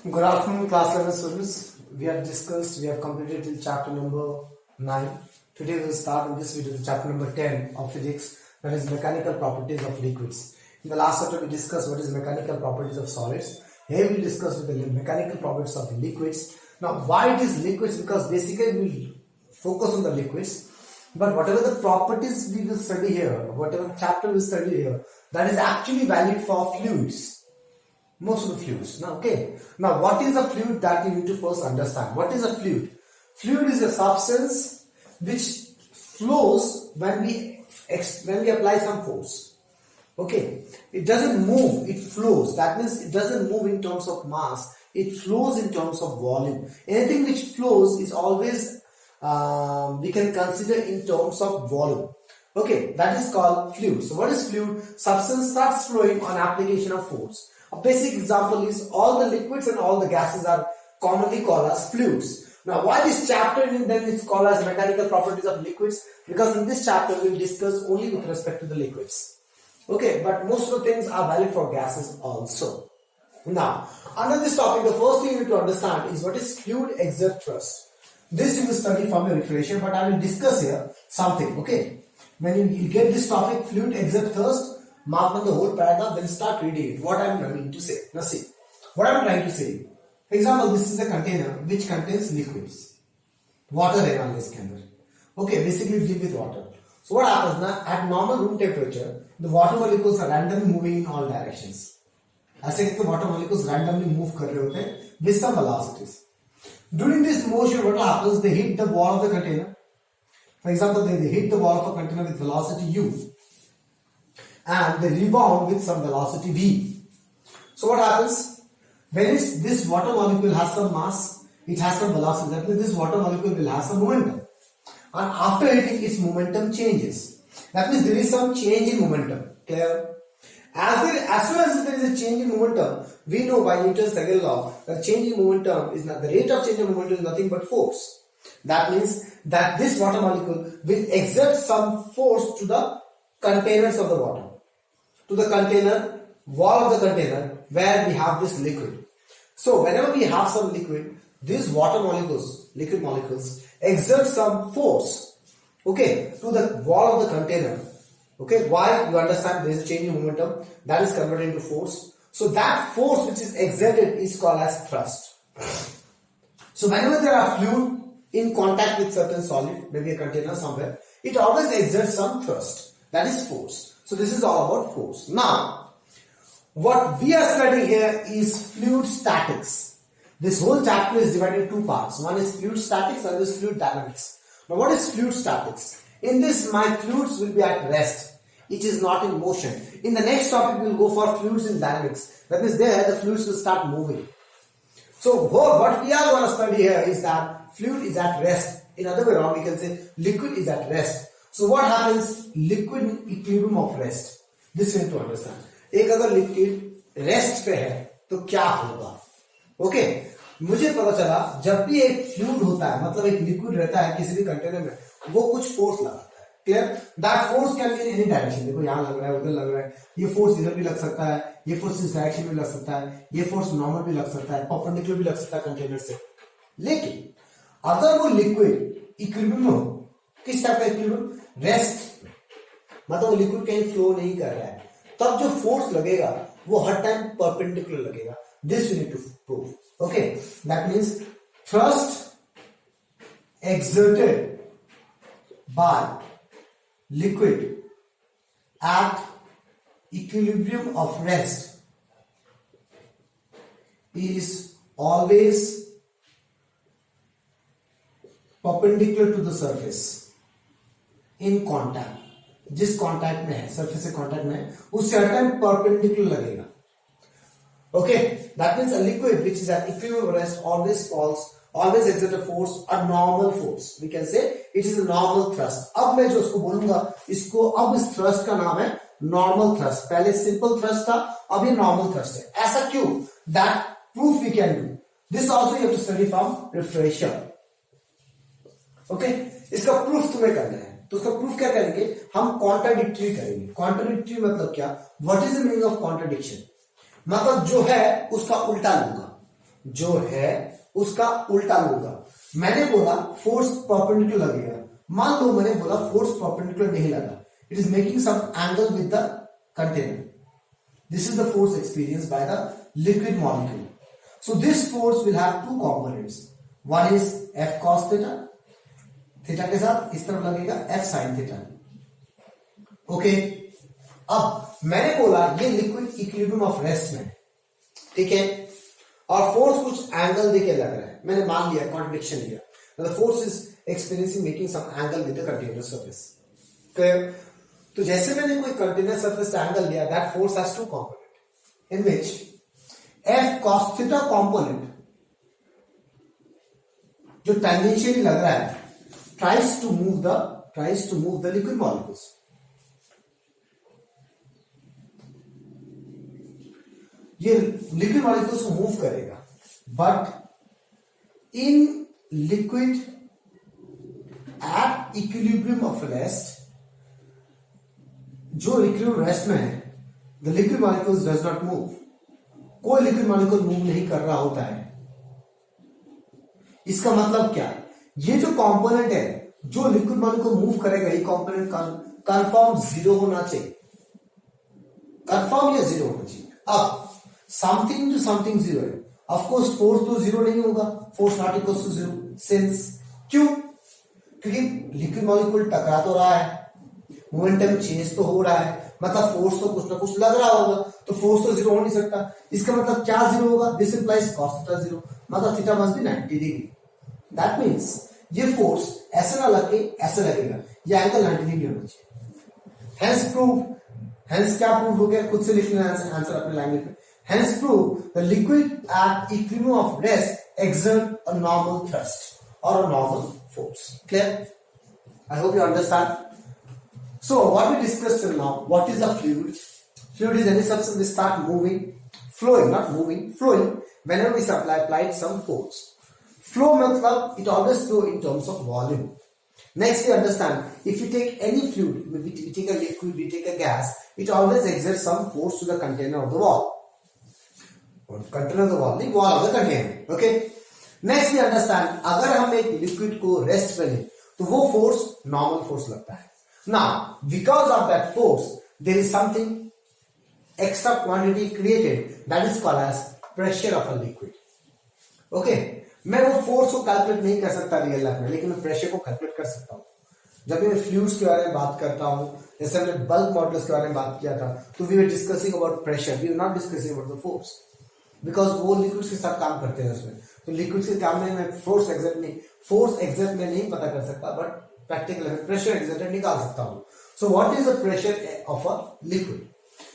Good afternoon, class level students. We have completed till chapter number 9. Today we will start in this video the chapter number 10 of physics, that is mechanical properties of liquids. In the last chapter we discussed what is mechanical properties of solids. Here we discuss the mechanical properties of liquids. Now why it is liquids? Because basically we will focus on the liquids, but whatever the properties we will study here, whatever chapter we study here, that is actually valid for fluids. Most of the fluids. Now, okay. Now, what is a fluid that you need to first understand? What is a fluid? Fluid is a substance which flows when we apply some force. Okay. It doesn't move. It flows. That means it doesn't move in terms of mass. It flows in terms of volume. Anything which flows is always we can consider in terms of volume. Okay. That is called fluid. So, what is fluid? Substance starts flowing on application of force. A basic example is all the liquids and all the gases are commonly called as fluids. Now, why this chapter then is called as mechanical properties of liquids? Because in this chapter we will discuss only with respect to the liquids. Okay, but most of the things are valid for gases also. Now, under this topic, the first thing you need to understand is what is fluid exert thrust. This you will study from your refresher, but I will discuss here something. Okay, when you get this topic, fluid exert thrust, mark down the whole paragraph, then start reading it. What I am trying to say. Now see, what I am trying to say. For example, this is a container which contains liquids. Water है इसके अंदर. Okay, basically deal with water. So what happens now? At normal room temperature, the water molecules are randomly moving in all directions. ऐसे करके water molecules randomly move कर रहे होते हैं with some velocities. During this motion, what happens? They hit the wall of the container. For example, they hit the wall of a container with velocity u. And they rebound with some velocity v. So what happens? When this water molecule has some mass, it has some velocity. That means this water molecule will have some momentum. And after hitting, its momentum changes. That means there is some change in momentum. Clear? As soon as there is a change in momentum, we know by Newton's second law that change in momentum is not the rate of change in momentum is nothing but force. That means that this water molecule will exert some force to the containers of the water, to the container, wall of the container where we have this liquid. So whenever we have some liquid, these water molecules, liquid molecules, exert some force, okay, to the wall of the container. Okay, why? You understand there is a change in momentum that is converted into force. So that force which is exerted is called as thrust. So whenever there are fluid in contact with certain solid, maybe a container somewhere, it always exerts some thrust. That is force. So this is all about force. Now, what we are studying here is fluid statics. This whole chapter is divided into two parts. One is fluid statics and this is fluid dynamics. Now, what is fluid statics? In this, my fluids will be at rest. It is not in motion. In the next topic, we will go for fluids in dynamics. That means there, the fluids will start moving. So, what we are going to study here is that fluid is at rest. In other way around, we can say liquid is at rest. So what happens? Liquid in equilibrium of rest. This you need to understand. एक अगर liquid rest पे है तो क्या होगा? Okay, मुझे पता चला जब भी एक फ्लूइड होता है, मतलब एक लिक्विड रहता है किसी भी कंटेनर में, वो कुछ फोर्स लगाता है. Clear? That force can be in any direction. देखो यहाँ लग रहा है, उधर लग रहा है, ये फोर्स इधर भी लग सकता है, ये फोर्स इस डायरेक्शन में लग सकता है, ये फोर्स नॉर्मल भी लग सकता है, परपेंडिकुलर भी लग सकता है कंटेनर से. लेकिन अगर वो लिक्विड इक्विलिब्रियम में हो, किस टाइप का इक्विलिब्रियम? रेस्ट, मतलब लिक्विड कहीं फ्लो नहीं कर रहा है, तब जो फोर्स लगेगा वो हर टाइम परपेंडिकुलर लगेगा. This you need to prove. Okay, that means thrust exerted by liquid at equilibrium of rest is always perpendicular to the surface in contact. जिस कांटेक्ट में है, सरफेस से कांटेक्ट में है, उससे हर टाइम परपेंडिकुलर लगेगा. Okay, that means a liquid which is at equilibrium of rest always exert a force, a normal force. We can say it is a normal thrust. अब मैं जो उसको बोलूंगा, इसको अब इस thrust का नाम है normal thrust. पहले simple thrust था, अब ये normal thrust है. ऐसा क्यों? That proof we can do. This also you have to study from refresher. Okay, इसका proof तुम्हें करना है. तो उसका प्रूफ क्या करेंगे? हम कॉन्ट्राडिक्टरी करेंगे. कॉन्ट्राडिक्टरी मतलब क्या? What is the meaning of contradiction? मतलब जो है उसका उल्टा लूंगा. जो है उसका उल्टा होगा। मैंने बोला फोर्स परपेंडिकुलर लगेगा, मान लो मैंने बोला फोर्स परपेंडिकुलर नहीं लगा, it is making some angle with the container. This is the force experienced by the liquid molecule. So this force will have two components. One is F cos theta, theta के साथ इस तरफ लगेगा F sin theta. Okay, अब मैंने बोला ये liquid equilibrium of rest में, ठीक है, और फोर्स कुछ एंगल देके लग रहा है, मैंने मान लिया, कॉन्ट्रडिक्शन लिया, the force is experiencing making some angle with the container surface. Clear? तो जैसे मैंने कोई कंटेनर सरफेस एंगल लिया, that force has two component in which F cos theta component जो टेंजेंशियली लग रहा है tries to move the liquid molecules. ये लिक्विड मॉलिक्यूल्स को मूव करेगा, but in liquid at equilibrium of rest, जो equilibrium rest में है, the liquid molecules does not move. कोई लिक्विड मॉलिक्यूल मूव नहीं कर रहा होता है. इसका मतलब क्या? ये जो कंपोनेंट है जो लिक्विड मॉलिक्यूल मूव करेगा, ये कंपोनेंट कंफर्म जीरो होना चाहिए, कंफर्म या जीरो होना चाहिए. अब समथिंग टू समथिंग जीरो है, ऑफ कोर्स फोर्स तो जीरो नहीं होगा, force not equal to zero, since क्यों? क्योंकि लिक्विड मॉलिक्यूल टकरा तो रहा है, मोमेंटम चेंज तो हो रहा है, मतलब फोर्स तो कुछ ना कुछ लग रहा होगा, तो फोर्स तो जीरो हो नहीं सकता. इसका मतलब क्या जीरो होगा? This implies cos theta zero, मतलब theta must be 90 degree. That means ये फोर्स ऐसे ना लग के ऐसे लगेगा, ये एंगल 90 डिग्री होना चाहिए. हेंस प्रूव, हेंस क्या प्रूव हो गया? खुद से लिखना आंसर अपने लैंग्वेज में. Hence prove the liquid at equilibrium of rest exert a normal thrust or a normal force. Clear? I hope you understand. So what we discussed till now, what is a fluid? Fluid is any substance which start moving, flowing, not moving, flowing whenever we applied some force. Flow matlab it always flow in terms of volume. Next we understand, if you take any fluid, we take a liquid, we take a gas, it always exerts some force to the container of the wall. Container of the wall, the wall of the container. Okay. Next we understand, अगर हम एक liquid को rest पे लें, तो वो force normal force लगता है. Now, because of that force, there is something extra quantity created that is called as pressure of a liquid. Okay, मैं वो force को कैलकुलेट नहीं कर सकता रियल लाइफ में, लेकिन मैं प्रेशर को कैलकुलेट कर सकता हूँ. जब मैं फ्लूइड्स के बारे में बात करता हूँ, जैसे हमने बल्क मॉडल्स के बारे में बात किया था, तो we were discussing about pressure, we were not discussing about the force, because वो लिक्विड्स के साथ काम करते हैं उसमें. तो लिक्विड्स के काम में मैं फोर्स एग्जैक्ट में नहीं पता कर सकता, बट प्रैक्टिकल प्रेशर एग्जैक्ट निकाल सकता हूँ. So what is the pressure of a liquid?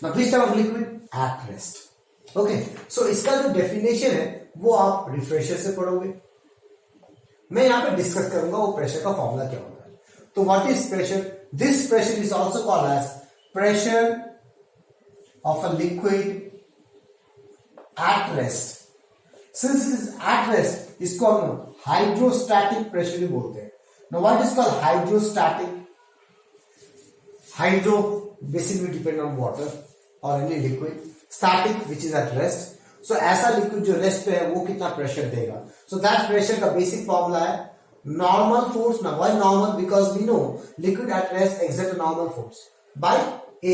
Now this type of liquid at rest. Okay, so इसका जो डेफिनेशन है वो आप रिफ्रेशर से पढ़ोगे. मैं यहां पे डिस्कस करूंगा वो प्रेशर का फॉर्मूला क्या होता है. तो what is pressure? This pressure is also called as pressure of a liquid at rest. Since it is at rest, इसको हम हाइड्रोस्टैटिक प्रेशर भी बोलते हैं. Now what is called hydrostatic? Hydro basically depend on water or any liquid. Static which is at rest. So ऐसा liquid जो rest पे है वो कितना प्रेशर देगा? So that प्रेशर का बेसिक फॉर्मूला है normal force. Now why normal? Because we know liquid at rest exert a normal force by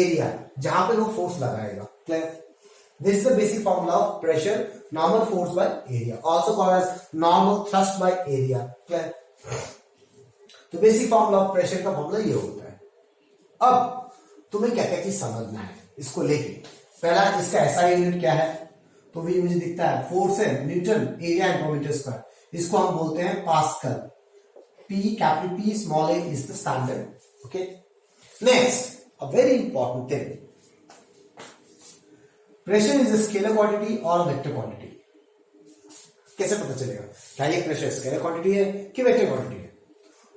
area, जहां पे वो फोर्स लगाएगा. Clear? This is the basic formula of pressure, normal force by area, also called as normal thrust by area. Clear? तो basic formula of pressure का formula ये होता है. अब तुम्हें क्या क्या चीज समझना है इसको लेके. पहला, इसका एसआई यूनिट क्या है? तो भी मुझे दिखता है फोर्स है newton area into metre square. इसको हम बोलते हैं pascal. P, capital P, small a is the standard. Okay. Next, a very important thing. Pressure is a scalar quantity or a vector quantity. कैसे पता चलेगा क्या ये प्रेशर स्केलर क्वांटिटी है कि वेक्टर क्वांटिटी है?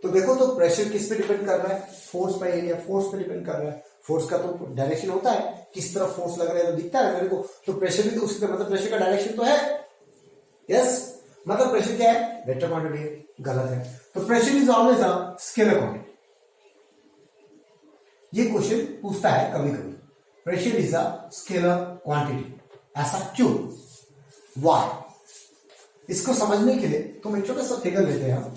तो देखो, तो प्रेशर किस पे डिपेंड कर रहा है? Force by area. फोर्स पे डिपेंड कर रहा है. फोर्स का तो डायरेक्शन होता है, किस तरफ फोर्स लग रहा है तो दिखता है मेरे को. तो प्रेशर भी तो उसी तरह, मतलब प्रेशर का डायरेक्शन तो है. यस, मतलब प्रेशर क्या है? वेक्टर क्वांटिटी है. गलत है. तो pressure is always a scalar quantity. ये क्वेश्चन पूछता है कभी कभी, pressure is a scalar quantity. ऐसा क्यों? व्हाई? इसको समझने के लिए तुम एक छोटा सा फिगर लेते हैं हम।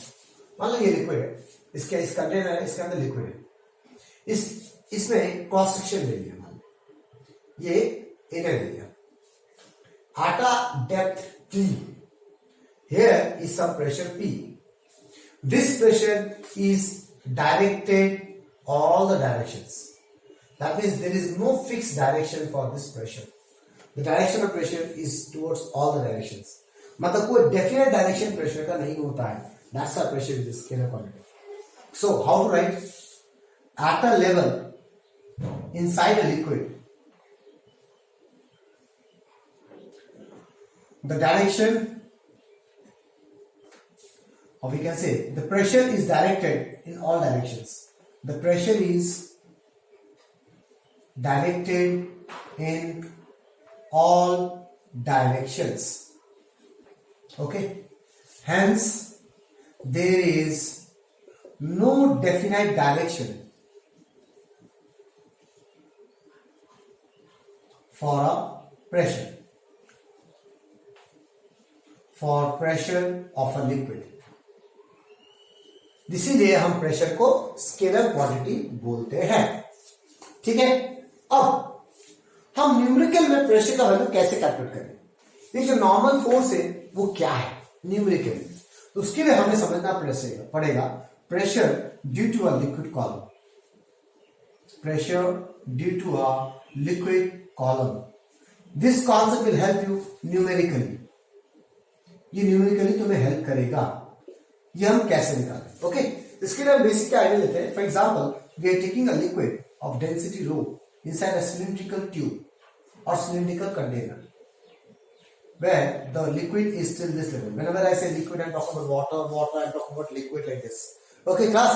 मान लो ये लिक्विड है, इस कंटेनर है, इसके अंदर लिक्विड है, इसमें क्रॉस सेक्शन ले लिया, मान लो ये इनर एरिया, आटा depth T, here is some pressure P. This pressure is directed all the directions. That means there is no fixed direction for this pressure. The direction of pressure is towards all the directions. मतलब कोई definite direction pressure का नहीं होता है. That's why pressure is a scalar quantity. So how to write? At a level inside a liquid, the direction, or we can say the pressure is directed in all directions. The pressure is directed in all directions. Okay, hence there is no definite direction for a pressure, for pressure of a liquid. इसीलिए हम pressure को scalar quantity बोलते हैं। ठीक है, अब हम numerical में प्रेशर का वैल्यू कैसे कैलकुलेट करें? ये जो नॉर्मल फोर्स है वो क्या है न्यूमेरिकल? तो उसके लिए हमें समझना पड़ेगा pressure due to a liquid column, pressure due to a liquid column. This concept will help you numerically, ये न्यूमेरिकली तुम्हें हेल्प करेगा। ये हम कैसे निकालें? ओके, इसके लिए हम बेसिक आइडिया लेते हैं। For example, we are taking a liquid of density rho inside a cylindrical tube or cylindrical container where the liquid is still this level. Whenever I say liquid, I'm talking about water, I'm talking about liquid like this. Okay, class.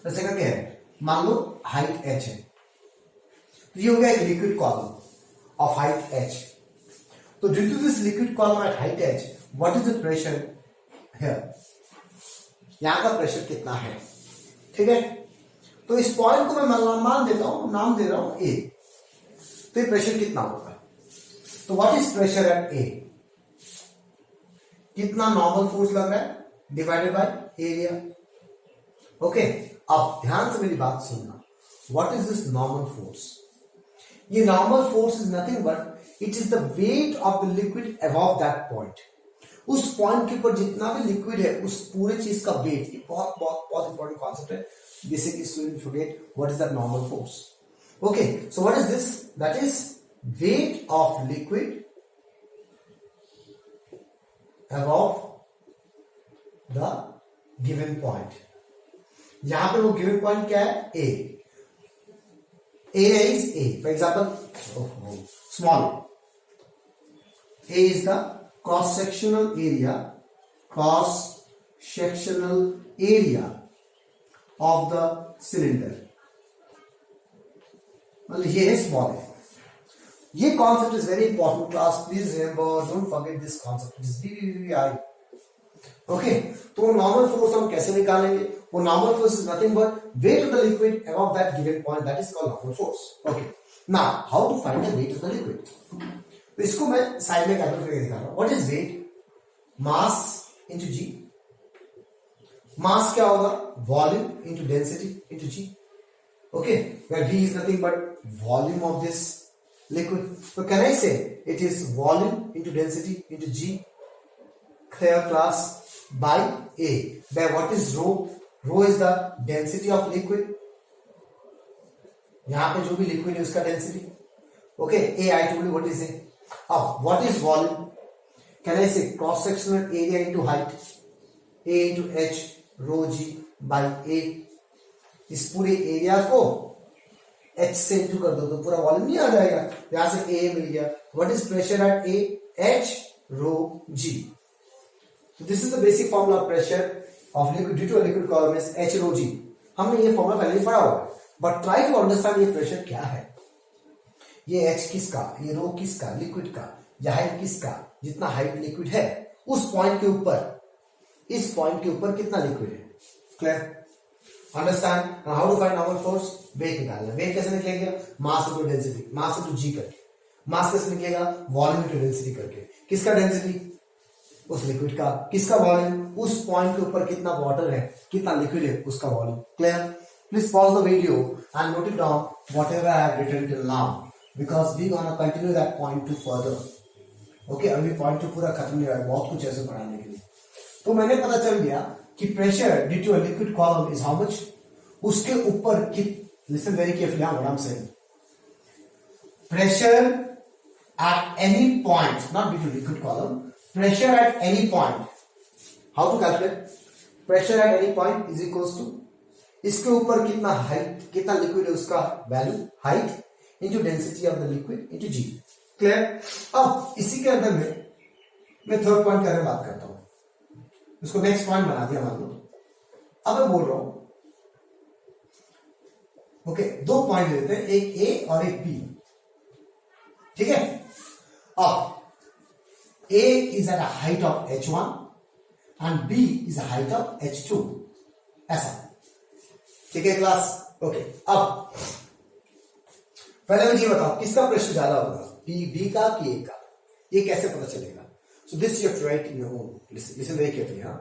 The second क्या है? मान लो height h है, तो ये हो गया एक liquid column of height h. तो due to this liquid column at height h, what is the pressure here? यहां का प्रेशर कितना है? ठीक है, तो इस पॉइंट को मैं मान देता हूं, नाम दे रहा हूं ए। तो ये प्रेशर कितना होगा? तो व्हाट इज प्रेशर एट ए? कितना नॉर्मल फोर्स लग रहा है डिवाइडेड बाय एरिया। ओके, अब ध्यान से मेरी बात सुनना। What is this normal force? ये normal force is nothing but it is the weight of the liquid above that point. उस पॉइंट के ऊपर जितना भी लिक्विड है उस पूरे चीज का वेट, ये बहुत बहुत बहुत इंपॉर्टेंट कॉन्सेप्ट है। Basically, student forget what is that normal force. Okay, so what is this? That is weight of liquid above the given point. यहां पे वो given point क्या है? A. Area is A. For example, small. A is the cross-sectional area. Cross-sectional area of the cylinder. मतलब ये है small है। ये concept is very important class, please remember, don't forget this concept, it is VVVI. Okay, तो normal force हम कैसे निकालेंगे? वो normal force is nothing but weight of the liquid above that given point, that is called normal force. Okay, now how to find the weight of the liquid? तो इसको मैं side में calculate करके दिखा रहा हूं. What is weight? Mass into g. Mass क्या होगा? Volume into density into g. Okay, where V is nothing but volume of this liquid. So can I say it is volume into density into G? Clear class? By A. By what is rho? Rho is the density of liquid. यहां पे जो भी liquid है उसका density. Okay, A I told you what is it. अब what is volume? Can I say cross sectional area into height? A into H rho G by A. इस पूरे area को H से इंटू कर दो तो पूरा वॉल्यूम नहीं आ जाएगा. यहां से A मिल गया. What is pressure at A? H rho G. So this is the basic formula of pressure of liquid due to a liquid column is H rho G. हमने ये फॉर्मूला पहले ही पढ़ा हुआ है, बट ट्राई टू अंडरस्टैंड ये pressure क्या है. ये H किसका, ये रो किसका, लिक्विड का, या हाइट किसका, जितना हाइट लिक्विड है उस पॉइंट के ऊपर, इस पॉइंट के ऊपर कितना लिक्विड है. Clear? Understand? How to find normal force? Weight निकालना. वेट कैसे निकलेगा? Mass into density. Mass into g करके. मास कैसे निकलेगा? वॉल्यूम इनटू डेंसिटी करके. किसका डेंसिटी? उस लिक्विड का, किसका वॉल्यूम, उस पॉइंट के ऊपर कितना वाटर है, कितना लिक्विड है, उसका volume. Clear? Please pause the video and note it down whatever I have written till now, because we gonna continue that point to further. Okay, अभी पॉइंट टू पूरा खत्म नहीं हुआ है, बहुत कुछ ऐसे पढ़ाने के लिए। तो मैंने पता चल गया कि pressure due to a liquid column is how much, उसके ऊपर listen very carefully what I am saying, pressure at any point, not due to liquid column, pressure at any point. How to calculate? Pressure at any point is equals to, इसके ऊपर कितना height, कितना liquid है उसका value, height into density of the liquid into g. Clear? अब इसी के अंदर में मैं थर्ड पॉइंट के बारे में बात करता हूं, इसको नेक्स्ट पॉइंट बना दिया मान लो। अब मैं बोल रहा हूं, ओके, दो पॉइंट लेते हैं, एक ए और एक बी, ठीक है? अब A is at a height of h1 and B is a height of h2, ऐसा, ठीक है क्लास? ओके, अब पहले मुझे बताओ किसका प्रेशर ज्यादा होगा, बी का कि ए का? ये कैसे पता चलेगा? So this you have to write in your own, listen very carefully. हां,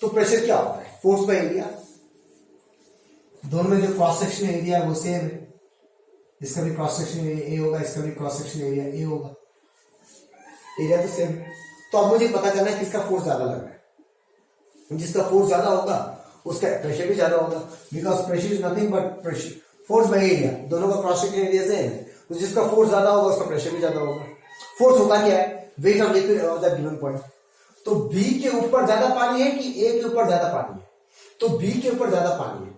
तो प्रेशर क्या होता है? Force by area. दोनों में जो क्रॉस सेक्शन एरिया है वो सेम है, इसका भी क्रॉस सेक्शन एरिया ए होगा, इसका भी क्रॉस सेक्शन एरिया ए होगा, एरिया तो सेम। तो अब मुझे पता करना है किसका फोर्स ज्यादा लग रहा है। जिसका फोर्स ज्यादा होगा उसका प्रेशर भी ज्यादा होगा, because pressure is nothing but pressure, force by area, दोनों का क्रॉस सेक्शन एरिया सेम है, तो जिसका फोर्स ज्यादा होगा उसका प्रेशर भी ज्यादा होगा। फोर्स होता क्या है? Weight of liquid over that given point. तो बी के ऊपर ज्यादा पानी है कि ए के ऊपर ज्यादा पानी है? तो बी के ऊपर ज्यादा पानी है,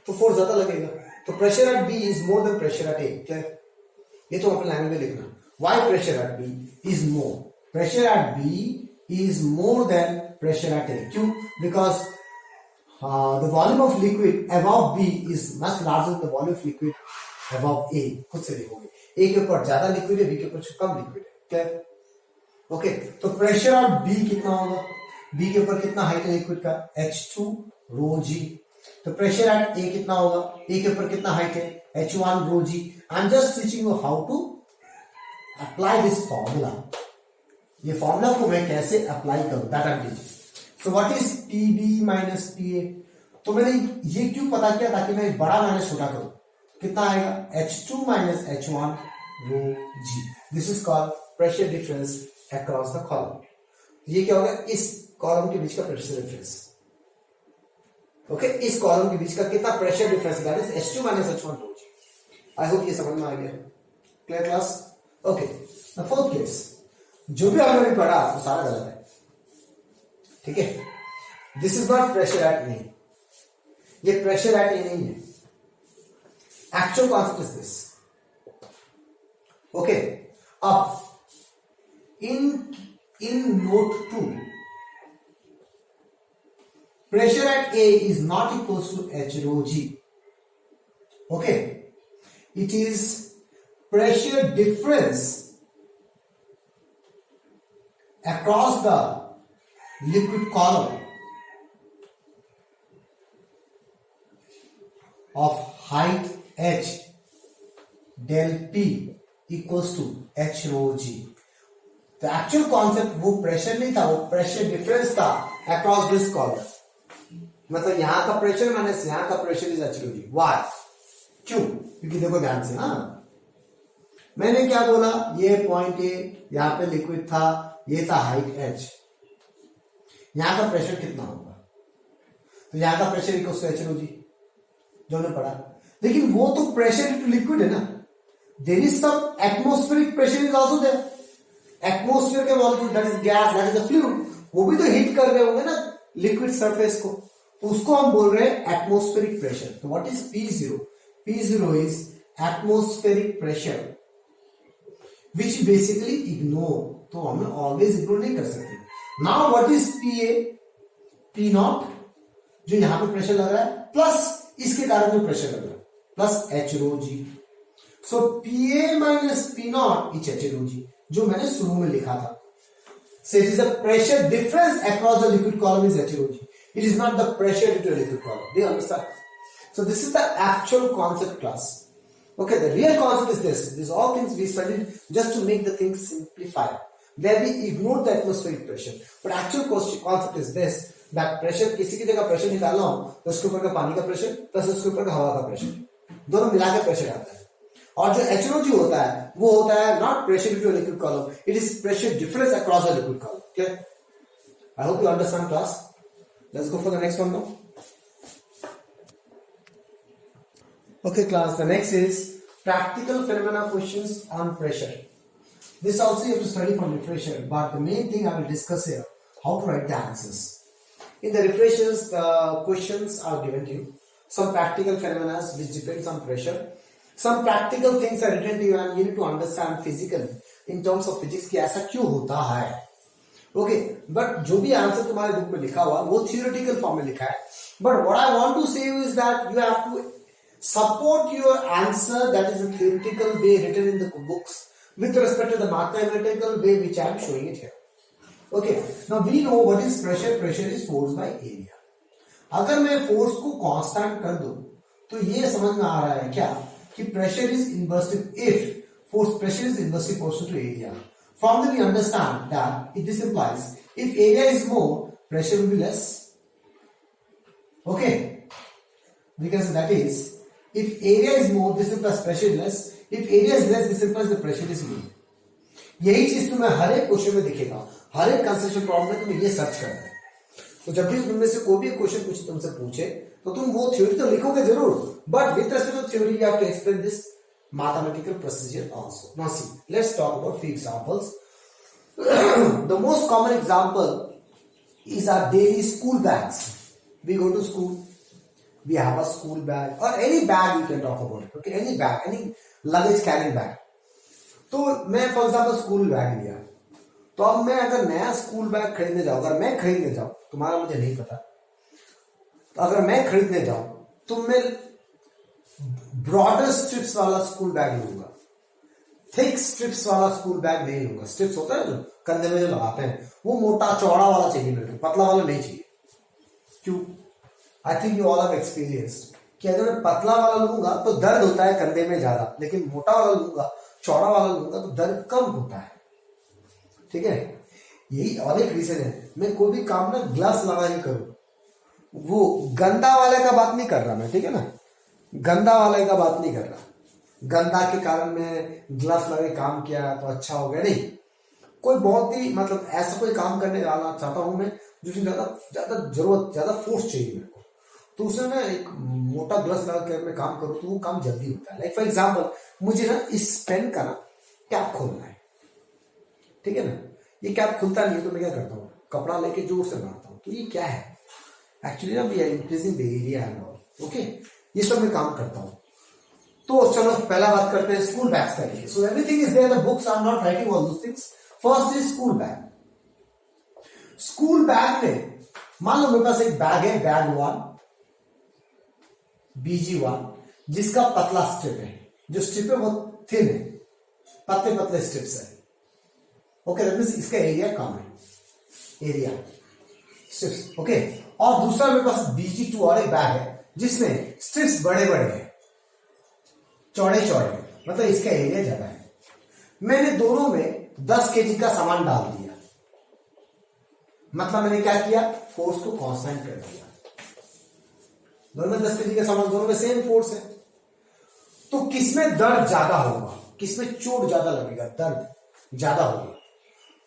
तो फोर्स ज्यादा लगेगा। तो pressure at B is more than pressure at A. क्या है? ये तो अपने लैंग्वेज में लिखना, why pressure at B is more, pressure at B is more than pressure at A. क्यों? Because the volume of liquid above B is much larger than the volume of liquid above A. खुद से देखोगे, ए के ऊपर ज्यादा liquid है, B के ऊपर कम लिक्विड है। क्या? ओके, तो प्रेशर ऑफ बी कितना होगा? बी के ऊपर कितना हाइट है लिक्विड का? H2 रो जी। तो प्रेशर एट ए कितना होगा? ए के ऊपर कितना हाइट है? H1 rho g. I am just teaching you how to apply this formula. ये फॉर्मूला को मैं कैसे अप्लाई करूं, that I am teaching. So what is P B minus P A? तो मैंने ये क्यों पता किया? ताकि मैं बड़ा माइनस छोटा करूं। कितना आएगा? H2 minus H1 rho g. This is called pressure difference across the column. ये क्या होगा? इस कॉलम के बीच का प्रेशर डिफरेंस। ओके, इस कॉलम के बीच का कितना pressure difference, that is H2 minus H1 rho g. I hope ये समझ में आ गया। Clear class? Okay, the fourth case, जो भी हमने पढ़ा वो सारा गलत है, ठीक है? This is not pressure at A, ये प्रेशर एट ए नहीं है। Actual concept is this. Okay, अब in note 2, pressure at A is not equals to H rho G. Okay, it is pressure difference across the liquid column of height H del P equals to H rho G. तो actual concept वो pressure नहीं था, वो pressure difference था across this column. मतलब यहां का pressure minus यहां का pressure is H rho G। Why? क्यों? क्योंकि देखो ध्यान से, हाँ, मैंने क्या बोला, ये पॉइंट ए, यहां पे लिक्विड था, ये था हाइट H, यहां का प्रेशर कितना होगा? तो यहां का pressure equals to H rho G, जो हमने पढ़ा। लेकिन वो तो प्रेशर टू लिक्विड है ना, there is some atmospheric pressure is also there. Atmosphere के molecule, that is gas, that is a fluid, वो भी तो हीट कर रहे होंगे ना लिक्विड सरफेस को, तो उसको हम बोल रहे हैं एटमॉस्फेरिक प्रेशर। तो what is P0? P0 is atmospheric pressure which basically ignore, तो हम ऑलवेज इग्नोर नहीं कर सकते। Now what is PA? P0 जो यहां पे प्रेशर लग रहा है प्लस इसके कारण जो प्रेशर लग रहा है plus H rho G। So PA minus P0 is H rho G, जो मैंने शुरू में लिखा था। So it is the pressure difference across the liquid column is H rho G. It is not the pressure due to a liquid column. Do you understand? So this is the actual concept class. Okay, the real concept is this. These all things we studied just to make the things simplified. where we ignore the atmospheric pressure. But actual concept is this, that pressure, किसी की जगह pressure निकालना हो तो उसके ऊपर का पानी का pressure प्लस उसके ऊपर का हवा का pressure, दोनों मिला के pressure आता है. और जो HNO2 होता है वो होता है not pressure into a liquid column, it is pressure difference across the liquid column. Clear? I hope you understand, class. Let's go for the next one now. Okay, class, the next is practical phenomena questions on pressure. This also you have to study from refresher, but the main thing I will discuss here, how to write the answers. In the refreshers, the questions are given to you. Some practical phenomena which depends on pressure. Some practical things are written to you and you need to understand physically in terms of physics कि ऐसा क्यों होता है. Okay, but जो भी answer तुम्हारे book में लिखा हुआ वो theoretical form में लिखा है. But what I want to say is that you have to support your answer, that is the theoretical way written in the books, with respect to the mathematical way which I am showing it here. Okay, now we know what is pressure. Pressure is force by area. अगर मैं force को constant कर दूं तो ये समझ में आ रहा है क्या कि pressure is inversely, if pressure is inversely proportional to area. From that we understand that this implies if area is more, pressure will be less. Okay, because that is, if area is more, this implies pressure is less. If area is less, this implies the pressure is more. यही चीज तुम्हें हर एक question में दिखेगा, हर एक conception problem में तुम्हें ये सर्च करना है. तो जब भी तुम में से कोई भी क्वेश्चन कुछ तुमसे पूछे तो तुम वो थ्योरी तो लिखोगे जरूर, but with respect to theory you have to explain this mathematical procedure also. Now see, let's talk about few examples. The most common example is our daily school bags. We go to school, we have a school bag or any bag you can talk about it. Okay, any bag, any luggage carrying bag. तो मैं for example school bag लिया, तो अब मैं अगर नया school bag खरीदने जाऊं, अगर मैं खरीदने जाऊं, तुम्हारा मुझे नहीं पता, तो अगर मैं खरीदने जाऊं तो मैं ब्रॉडर स्ट्रिप्स वाला स्कूल बैग लूंगा, थिक स्ट्रिप्स वाला स्कूल बैग नहीं लूंगा. स्ट्रिप्स होता है जो कंधे में जो लगाते हैं, वो मोटा चौड़ा वाला चाहिए मेरे को, पतला वाला नहीं चाहिए. क्यों? I think you all have experienced कि अगर मैं पतला वाला लूंगा तो दर्द होता है कंधे में ज्यादा, लेकिन मोटा वाला लूंगा, चौड़ा वाला लूंगा तो दर्द कम होता है. ठीक है, यही और एक रीजन है मैं कोई भी काम ना ग्लव्स लगा ही करूं. वो गंदा वाले का बात नहीं कर रहा मैं, ठीक है ना, गंदा वाले का बात नहीं कर रहा. गंदा के कारण मैं ग्लव्स लगा के काम किया तो अच्छा हो गया, नहीं. कोई बहुत ही मतलब ऐसा कोई काम करने वाला चाहता हूं मैं जिसमें ज्यादा जरूरत, ज्यादा फोर्स चाहिए मेरे को, तो उसमें मैं एक मोटा ग्लव्स लगा कर मैं काम करूं तो वो काम जल्दी होता है. लाइक फॉर एग्जाम्पल, मुझे ना इस पेन का ना कैप खोलना है, ठीक है ना, ये कैप खुलता नहीं है तो मैं क्या करता हूँ, कपड़ा लेके जोर से मारता हूँ. तो ये क्या है, एक्चुअली ना we are increasing the area and all. Okay, ये सब मैं काम करता हूँ. तो चलो पहला बात करते हैं स्कूल बैग्स का. So everything is there, the books are not writing all those things. First is school bag. School bag में मान लो मेरे पास एक बैग है, बैग 1 BG1, जिसका पतला स्ट्रिप है, जो स्ट्रिप है वो थिन है, पतले पतले स्ट्रिप्स है. ओके, दैट मींस इसका एरिया कम है, एरिया स्ट्रिप्स. ओके, और दूसरा मेरे पास BG2 और एक बैग है जिसमें स्ट्रिप्स बड़े बड़े हैं, चौड़े चौड़े, मतलब इसका एरिया ज्यादा है. मैंने दोनों में 10 kg का सामान डाल दिया, मतलब मैंने क्या किया, फोर्स को कांस्टेंट कर दिया. दोनों में 10 kg का सामान, दोनों में सेम फोर्स है, तो किसमें दर्द ज्यादा होगा, किसमें चोट ज्यादा लगेगा, दर्द ज्यादा होगा,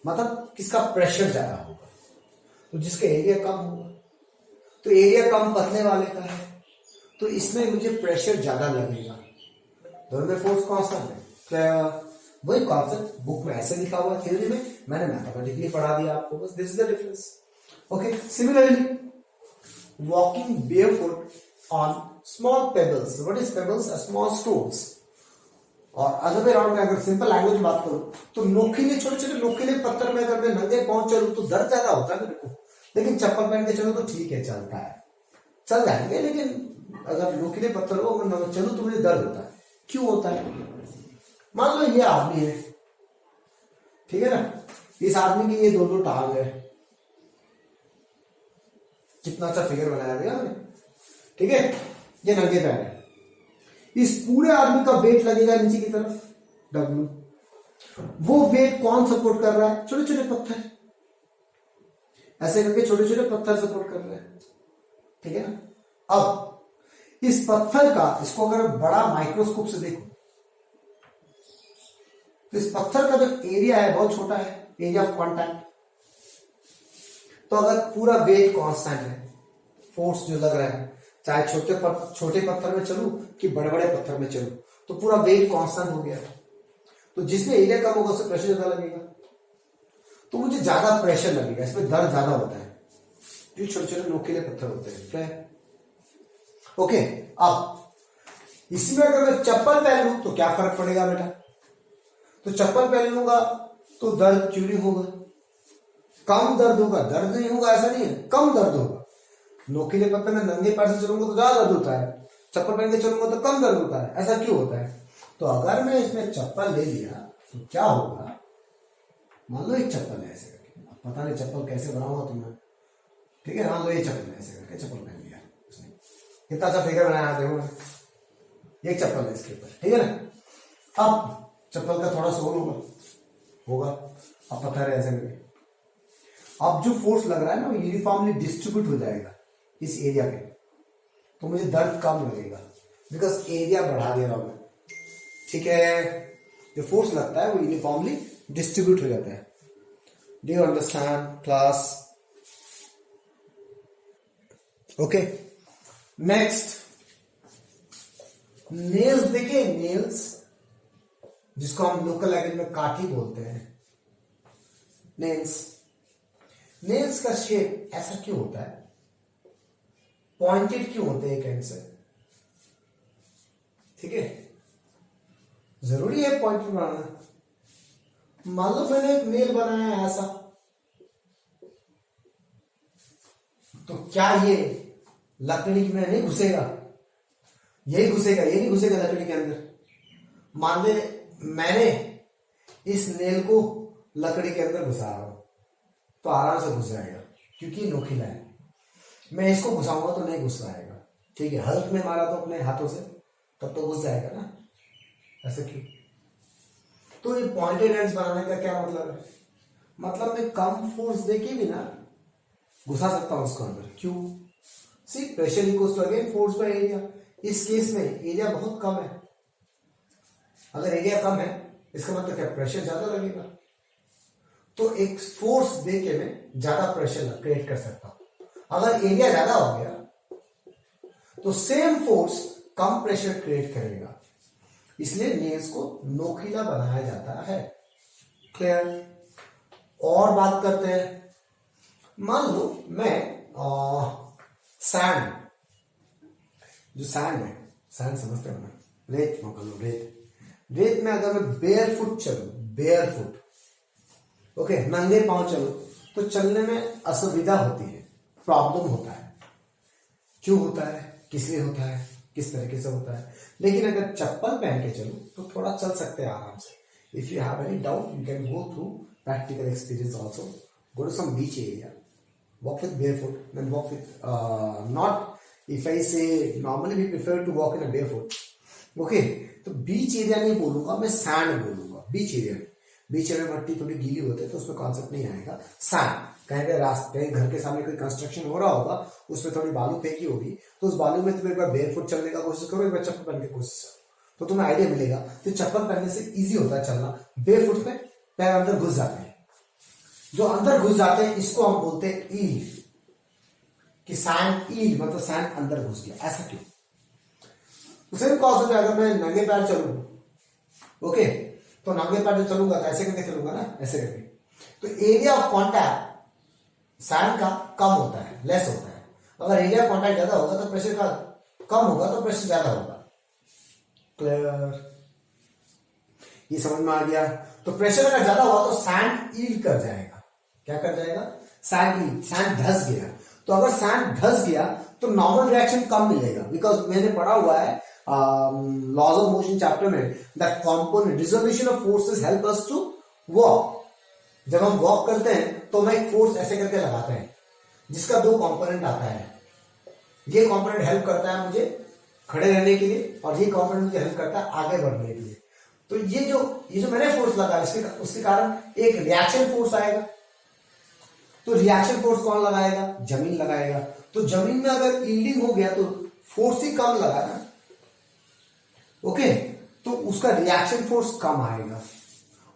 मतलब किसका प्रेशर ज्यादा होगा, तो जिसका एरिया कम होगा. तो एरिया कम पतले वाले का है, तो इसमें मुझे प्रेशर ज्यादा लगेगा. दोनों में फोर्स कांस्टेंट है. क्या वही कॉन्सेप्ट बुक में ऐसे लिखा हुआ, थ्योरी में मैंने मैथमेटिकली पढ़ा दिया आपको, बस this is the difference. Okay, similarly walking barefoot on small pebbles. What is pebbles? Small stones. और अदर वे राउंड में अगर सिंपल लैंग्वेज में बात करूं तो नोकीले, छोटे छोटे नोकीले पत्थर में अगर मैं नंगे पांव चलूं तो दर्द ज्यादा होता है मेरे को, लेकिन चप्पल पहन के चलो तो ठीक है, चलता है, चल जाएंगे. लेकिन अगर नोकीले पत्थर हो अगर चलूं तो मुझे दर्द होता है. क्यों होता है? मान लो ये आदमी है, ठीक है ना, इस आदमी की ये दो टांग है, कितना अच्छा फिगर बनाया गया हमने, ठीक है, ये नंगे पैर है. इस पूरे आदमी का वेट लगेगा नीचे की तरफ W. वो वेट कौन सपोर्ट कर रहा है? छोटे छोटे पत्थर, ऐसे करके छोटे छोटे पत्थर सपोर्ट कर रहे हैं, ठीक है ना। अब इस पत्थर का, इसको अगर बड़ा माइक्रोस्कोप से देखो तो इस पत्थर का जो एरिया है बहुत छोटा है, एरिया ऑफ कॉन्टैक्ट। तो अगर पूरा वेट कांस्टेंट है, फोर्स जो लग रहा है, चाहे छोटे पत्थर में चलूं कि बड़े बड़े पत्थर में चलूं, तो पूरा वेट कांस्टेंट हो गया। तो जिसमें एरिया कम होगा उससे प्रेशर ज्यादा लगेगा, तो मुझे ज्यादा प्रेशर लगेगा, इसमें दर्द ज्यादा होता है, जो छोटे छोटे नोकीले पत्थर होते हैं, क्या है। ओके, अब इसमें अगर मैं चप्पल पहन लूं तो क्या फर्क पड़ेगा बेटा? तो चप्पल पहन लूंगा तो दर्द क्यों नहीं होगा? कम दर्द होगा, दर्द नहीं होगा ऐसा नहीं है, कम दर्द होगा। नोकीले पत्थर में नंगे पैर से चलूंगा तो ज्यादा दर्द होता है, चप्पल पहन के चलूंगा तो कम दर्द होता है, ऐसा क्यों होता है? तो अगर मैं इसमें चप्पल ले लिया तो क्या होगा? मान लो एक चप्पल है ऐसे करके, पता नहीं चप्पल कैसे बनाऊंगा तुमने, ठीक है, मान लो ये चप्पल है ऐसे करके, चप्पल पहन लिया उसने, कितना अच्छा फिगर बनाया देखो, एक चप्पल है इसके ऊपर, ठीक है ना। अब चप्पल का थोड़ा सोल होगा, अब पत्थर है ऐसे करके, अब जो फोर्स लग रहा है ना वो यूनिफॉर्मली डिस्ट्रीब्यूट हो जाएगा इस एरिया पे, तो मुझे दर्द कम लगेगा, बिकॉज एरिया बढ़ा दे रहा हूं मैं, ठीक है। जो फोर्स लगता है वो यूनिफॉर्मली डिस्ट्रीब्यूट हो जाता है। Do you understand class? Okay, next, nails देखिए, नेल्स जिसको हम लोकल लैंग्वेज में काठी बोलते हैं, नेल्स, नेल्स का शेप ऐसा क्यों होता है? पॉइंटेड क्यों होते हैं एक एंड से? ठीक है, जरूरी है पॉइंटेड बनाना। मान लो मैंने एक नेल बनाया है ऐसा, तो क्या ये लकड़ी में नहीं घुसेगा? यही घुसेगा, ये नहीं घुसेगा लकड़ी के अंदर। मान ले मैंने इस नेल को लकड़ी के अंदर घुसा रहा हूं तो आराम से घुस जाएगा, क्योंकि नोकीला है। मैं इसको घुसाऊंगा तो नहीं घुस पाएगा, ठीक है। हल्क में मारा तो अपने हाथों से, तब तो घुस जाएगा ना, ऐसे क्यों? तो ये पॉइंटेड एंड्स बनाने का क्या मतलब है? मतलब मैं कम फोर्स देके भी ना घुसा सकता हूं उसको अंदर, क्यों? See, pressure equals to again force by area. इस केस में एरिया बहुत कम है, अगर एरिया कम है इसका मतलब क्या? प्रेशर ज्यादा लगेगा, तो एक फोर्स देके मैं ज्यादा प्रेशर क्रिएट कर सकता हूं। अगर एरिया ज्यादा हो गया तो सेम फोर्स कम प्रेशर क्रिएट करेगा, इसलिए नेल्स को नोकीला बनाया जाता है। क्लियर? और बात करते हैं, मान लो मैं सैंड, जो सैंड है, सैंड समझते हो ना, रेत, मान लो रेत में अगर मैं बेयर फुट चलूं, बेयर फुट, ओके, नंगे पांव चलो, तो चलने में असुविधा होती है, प्रॉब्लम होता है। क्यों होता है? किस लिए होता है? किस तरीके से होता है? लेकिन अगर चप्पल पहन के चलो तो थोड़ा चल सकते हैं आराम से। If you have any doubt you can go through practical experience also, go to some beach area, walk with barefoot, then walk with not, if I say normally we prefer to walk in a barefoot, okay, तो बीच area नहीं बोलूंगा मैं, sand बोलूंगा। बीच area, बीच area में मट्टी थोड़ी गीली होती है तो उसमें कॉन्सेप्ट नहीं आएगा। सैंड, कहीं पे रास्ते, घर के सामने कोई कंस्ट्रक्शन हो रहा होगा, उसमें थोड़ी बालू फेंकी होगी, तो उस बालू में तुम एक बार बेयरफुट चलने का कोशिश करो, एक बार चप्पल पहन के कोशिश करो, तो तुम्हें आइडिया मिलेगा। तो चप्पल पहनने से इजी होता है चलना, बेयरफुट में पैर अंदर घुस जाते हैं, जो अंदर घुस जाते हैं इसको हम बोलते हैं ईल, कि सैंड ईल मतलब सैंड अंदर घुस गया। ऐसा क्यों? सेम कॉन्सेप्ट है, अगर मैं नंगे पैर चलूं, ओके, तो नंगे पैर जो चलूंगा तो ऐसे करके चलूंगा ना, ऐसे करके, तो एरिया ऑफ कॉन्टैक्ट सैंड का कम होता है, लेस होता है। अगर एरिया ऑफ कॉन्टैक्ट ज्यादा होगा तो प्रेशर का कम होगा, तो प्रेशर ज्यादा होगा। क्लियर? ये समझ में आ गया? तो प्रेशर अगर ज्यादा हुआ तो सैंड ईल कर जाएगा। क्या कर जाएगा? सैंड ईल, सैंड धस गया। तो अगर सैंड धस गया तो नॉर्मल रिएक्शन कम मिलेगा, बिकॉज मैंने पढ़ा हुआ है लॉज ऑफ मोशन चैप्टर में, that component dissolution of forces help us to walk. जब हम वॉक करते हैं तो हम एक फोर्स ऐसे करके लगाते हैं, जिसका दो कंपोनेंट आता है। ये कंपोनेंट हेल्प करता है मुझे खड़े रहने के लिए, और ये कंपोनेंट मुझे हेल्प करता है आगे बढ़ने के लिए। तो ये जो मैंने फोर्स लगा उसके कारण एक रिएक्शन फोर्स आएगा। तो रिएक्शन फोर्स कौन लगाएगा? जमीन लगाएगा। तो जमीन में अगर यील्डिंग हो गया तो फोर्स ही कम लगा ना, ओके, तो उसका रिएक्शन फोर्स कम आएगा।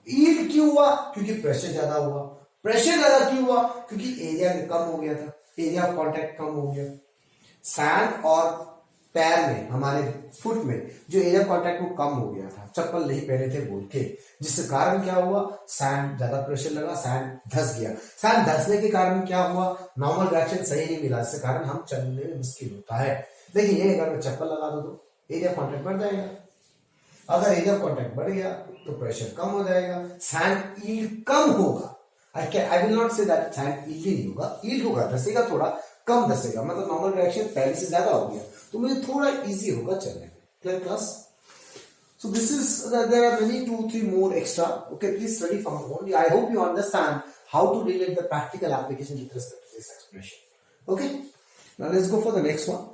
यील्ड क्यों हुआ? क्योंकि प्रेशर ज्यादा हुआ। प्रेशर ज्यादा क्यों हुआ? क्योंकि एरिया कम हो गया था, एरिया ऑफ कांटेक्ट कम हो गया। सैंड और पैर में, हमारे फुट में जो एरिया ऑफ कांटेक्ट वो कम हो गया था, चप्पल नहीं पहने थे बोल के, जिसके कारण क्या हुआ? सैंड ज्यादा प्रेशर लगा, सैंड धस गया। सैंड धसने के कारण क्या हुआ? नॉर्मल रिएक्शन सही नहीं मिला, जिसके कारण हम चलने में मुश्किल होता है। देखिए अगर मैं चप्पल लगा दूं तो एरिया ऑफ कांटेक्ट बढ़ जाएगा, अगर एरिया ऑफ कांटेक्ट बढ़ गया तो प्रेशर कम हो जाएगा, सैंड यील्ड कम होगा। I will not say that sand yield नहीं होगा, यील्ड होगा, धसेगा, थोड़ा कम धसेगा, मतलब नॉर्मल रिएक्शन पहले से ज्यादा हो गया तो मुझे थोड़ा इजी होगा चलने में। Clear class? So this is there are many 2-3 more extra. Okay, please study from home. I hope you understand how to relate the practical application with respect to this expression. Okay, now let's go for the next one.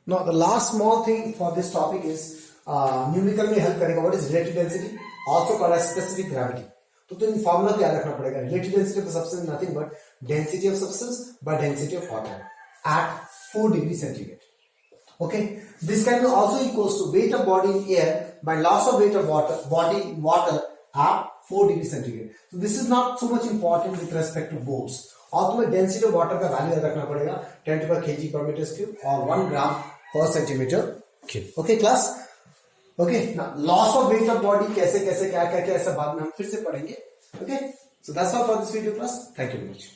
Now the last small thing for this topic is numerical में help करेगा. What is relative density? Also called as specific gravity. तो इन formula को याद रखना पड़ेगा। relative density of the substance is nothing but density of substance by density of water at 4 degrees centigrade. Okay, this can be also equals to weight of body in air by loss of weight of body in water at 4 degrees centigrade. So this is not so much important with respect to boats. और तुम्हें density of water का value याद रखना पड़ेगा 10 to the kg per meter cube और 1 gram per centimeter cube. Okay class? Okay, now loss of weight of body कैसे क्या ऐसा बाद में हम फिर से पढ़ेंगे. Okay, so that's all for this video class. Thank you very much.